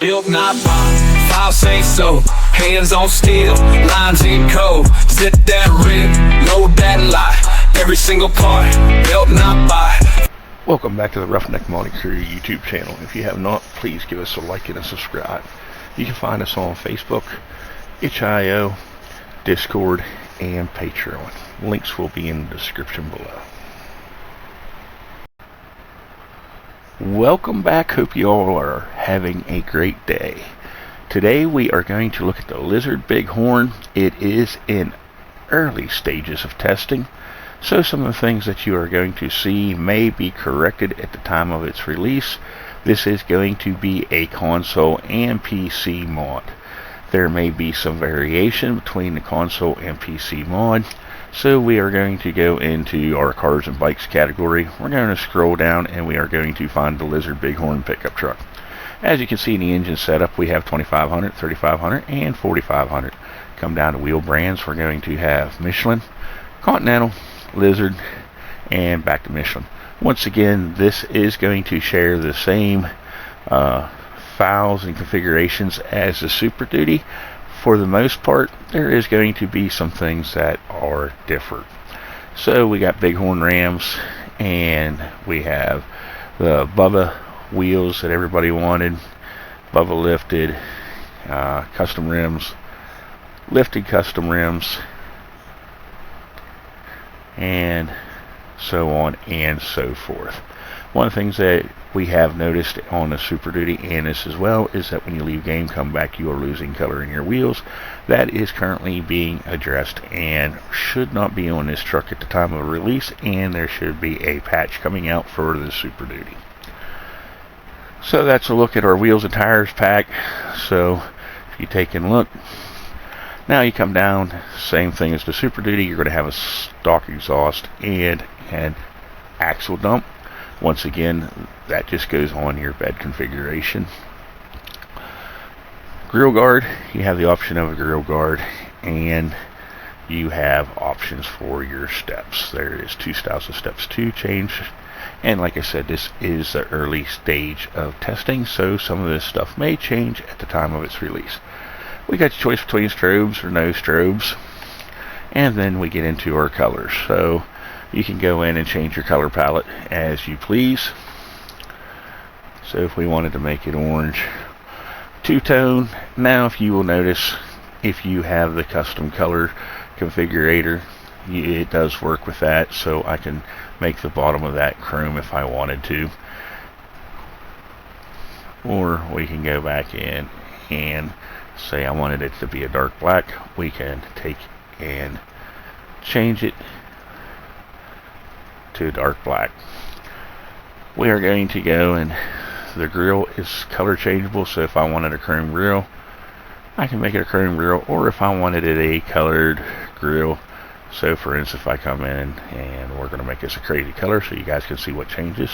Built not by, I'll say so. Hands on steel, lines in code. Zip that rim, load that lot. Every single part, built not by. Welcome back to the Roughneck Modding Crew YouTube channel. If you have not, please give us a like and a subscribe. You can find us on Facebook, itch.io, Discord, and Patreon. Links will be in the description below. Welcome back. Hope you all are having a great day. Today we are going to look at the Lizard Bighorn. It is in early stages of testing, so some of the things that you are going to see may be corrected at the time of its release. This is going to be a console and PC mod. There may be some variation between the console and PC mod, so we are going to go into our cars and bikes category. We're going to scroll down and we are going to find the Lizard Bighorn pickup truck. As you can see in the engine setup, we have 2500, 3500, and 4500. Come down to wheel brands, we're going to have Michelin, Continental, Lizard, and back to Michelin. Once again, this is going to share the same files and configurations as the Super Duty. For the most part, there is going to be some things that are different. So we got Bighorn Rams, and we have the Bubba wheels that everybody wanted, Bubba lifted, custom rims, lifted custom rims, and so on and so forth. One of the things that we have noticed on the Super Duty and this as well is that when you leave game, come back, you are losing color in your wheels. That is currently being addressed and should not be on this truck at the time of release, and there should be a patch coming out for the Super Duty. So that's a look at our wheels and tires pack. So if you take a look, now you come down, same thing as the Super Duty. You're going to have a stock exhaust and an axle dump. Once again, that just goes on your bed configuration. Grill guard, you have the option of a grill guard, and you have options for your steps. There is two styles of steps to change, and like I said, this is the early stage of testing, so some of this stuff may change at the time of its release. We got your choice between strobes or no strobes, and then we get into our colors. So you can go in and change your color palette as you please. So if we wanted to make it orange, two-tone. Now if you will notice, if you have the custom color configurator, it does work with that, so I can make the bottom of that chrome if I wanted to. Or we can go back in and say I wanted it to be a dark black. We can take and change it to dark black. We are going to go, and the grill is color changeable, so if I wanted a chrome grill, I can make it a chrome grill, or if I wanted it a colored grill. So for instance, if I come in and we're going to make this a crazy color so you guys can see what changes.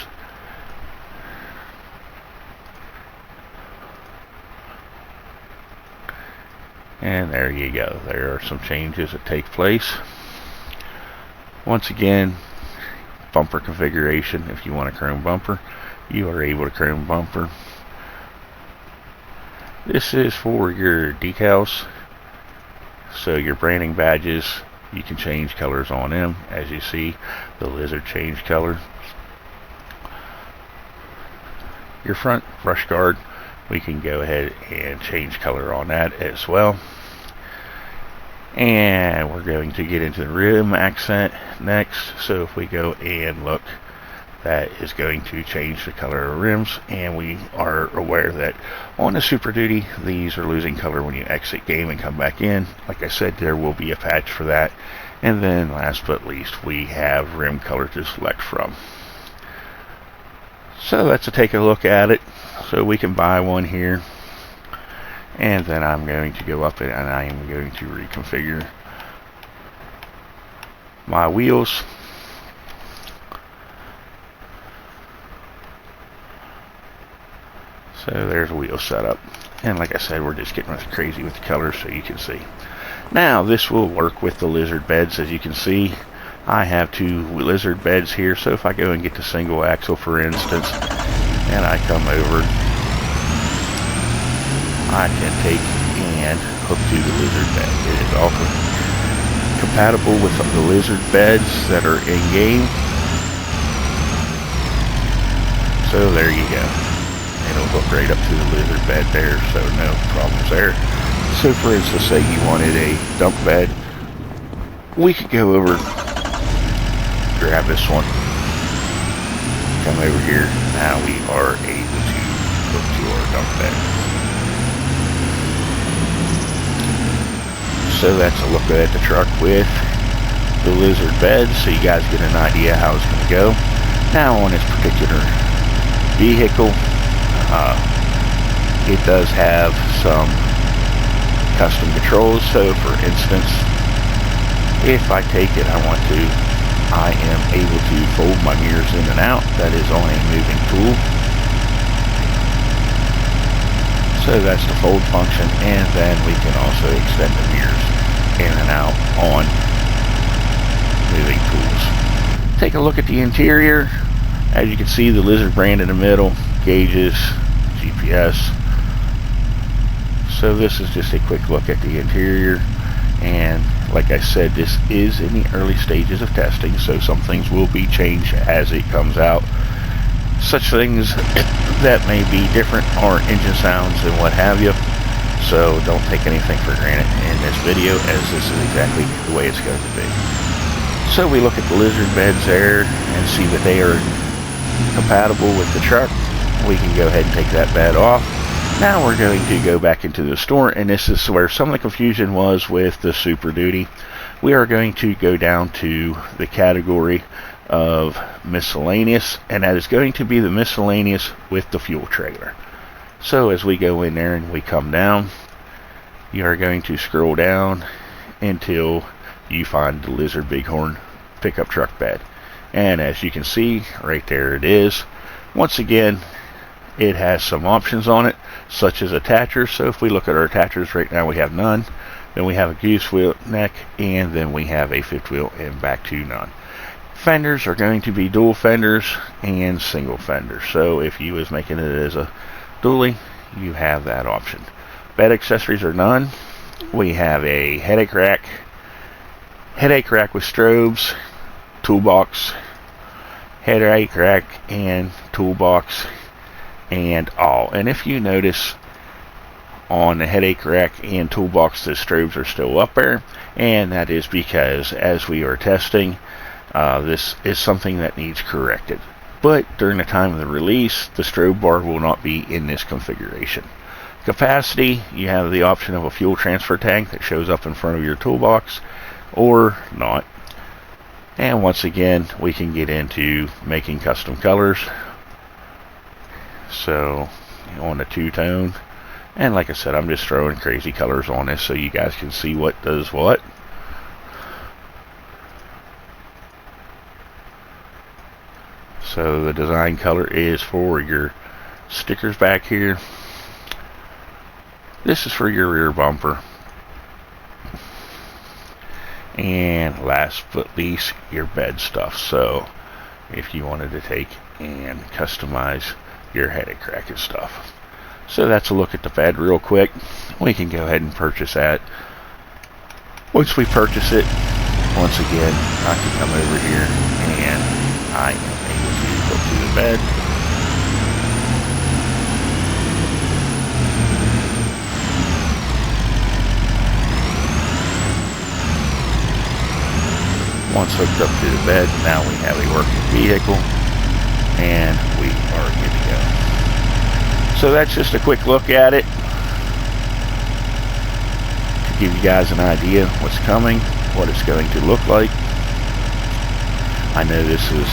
And there you go. There are some changes that take place. Once again, bumper configuration. If you want a chrome bumper, you are able to chrome bumper. This is for your decals. So your branding badges, you can change colors on them. As you see, the Lizard changed color. Your front brush guard, we can go ahead and change color on that as well. And we're going to get into the rim accent next. So if we go and look, that is going to change the color of rims, and we are aware that on the Super Duty, these are losing color when you exit game and come back in. Like I said, there will be a patch for that. And then last but least, we have rim color to select from. So let's take a look at it. So we can buy one here, and then I'm going to go up and I am going to reconfigure my wheels. So there's a wheel setup, and like I said, we're just getting crazy with the colors so you can see. Now this will work with the Lizard beds. As you can see, I have two Lizard beds here, so if I go and get the single axle for instance, and I come over I can take and hook to the Lizard bed. It is all compatible with the Lizard beds that are in game. So there you go. It'll hook right up to the Lizard bed there, so no problems there. So for instance, say you wanted a dump bed, we could go over, grab this one, come over here. Now we are able to hook to our dump bed. So that's a look at the truck with the Lizard bed, so you guys get an idea how it's going to go. Now on this particular vehicle, it does have some custom controls. So for instance, if I take it, I am able to fold my mirrors in and out. That is on a moving tool. So that's the fold function, and then we can also extend the mirrors in and out on moving tools. Take a look at the interior. As you can see, the Lizard brand in the middle, gauges, GPS. So this is just a quick look at the interior, and like I said, this is in the early stages of testing, so some things will be changed as it comes out. Such things that may be different are engine sounds and what have you. So don't take anything for granted in this video, as this is exactly the way it's going to be. So we look at the Lizard beds there and see that they are compatible with the truck. We can go ahead and take that bed off. Now we're going to go back into the store, and this is where some of the confusion was with the Super Duty. We are going to go down to the category of Miscellaneous, and that is going to be the Miscellaneous with the fuel trailer. So as we go in there and we come down, you are going to scroll down until you find the Lizard Bighorn pickup truck bed. And as you can see, right there it is. Once again, it has some options on it, such as attachers. So if we look at our attachers right now, we have none. Then we have a goose wheel neck, and then we have a fifth wheel, and back to none. Fenders are going to be dual fenders and single fenders. So if you was making it as a dually, you have that option. Bed accessories are none. We have a headache rack with strobes, toolbox, headache rack, and toolbox, and all. And if you notice on the headache rack and toolbox, the strobes are still up there, and that is because as we are testing, this is something that needs corrected. But during the time of the release, the strobe bar will not be in this configuration. Capacity, you have the option of a fuel transfer tank that shows up in front of your toolbox or not. And once again, we can get into making custom colors. So on the two-tone, and like I said, I'm just throwing crazy colors on this so you guys can see what does what. So the design color is for your stickers back here. This is for your rear bumper. And last but least, your bed stuff. So if you wanted to take and customize your headache rack and stuff. So that's a look at the bed real quick. We can go ahead and purchase that. Once we purchase it, once again, I can come over here and I am able to hook to the bed. Once hooked up to the bed, now we have a working vehicle, and we are good to go. So that's just a quick look at it to give you guys an idea what's coming, what it's going to look like. I know this has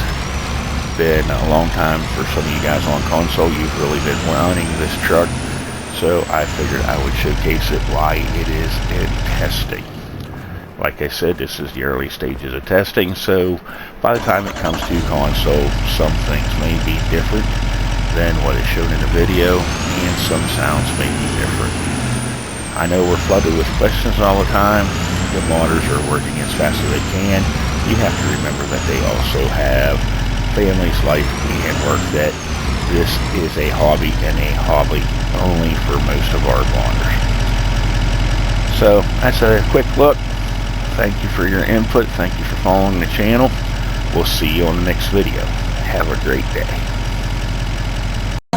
been a long time for some of you guys on console. You've really been wanting this truck, so I figured I would showcase it while it is in testing. Like I said, this is the early stages of testing, so by the time it comes to console, some things may be different than what is shown in the video, and some sounds may be different. I know we're flooded with questions all the time. The modders are working as fast as they can. You have to remember that they also have families, life, and work, that this is a hobby, and a hobby only for most of our blonders. So that's a quick look. Thank you for your input. Thank you for following the channel. We'll see you on the next video. Have a great day.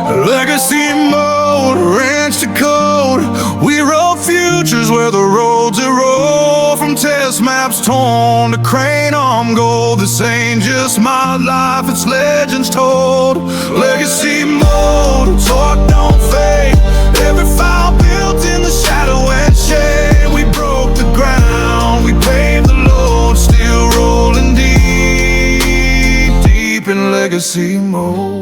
Legacy mode, ranch to code. We wrote futures where the roads erode. From test maps torn to crane arm gold. This ain't just my life, it's legends told. Legacy mode, torque don't fade. Every file built in the shadow and shade. We broke the ground, we paved the load. Still rolling deep, deep in legacy mode.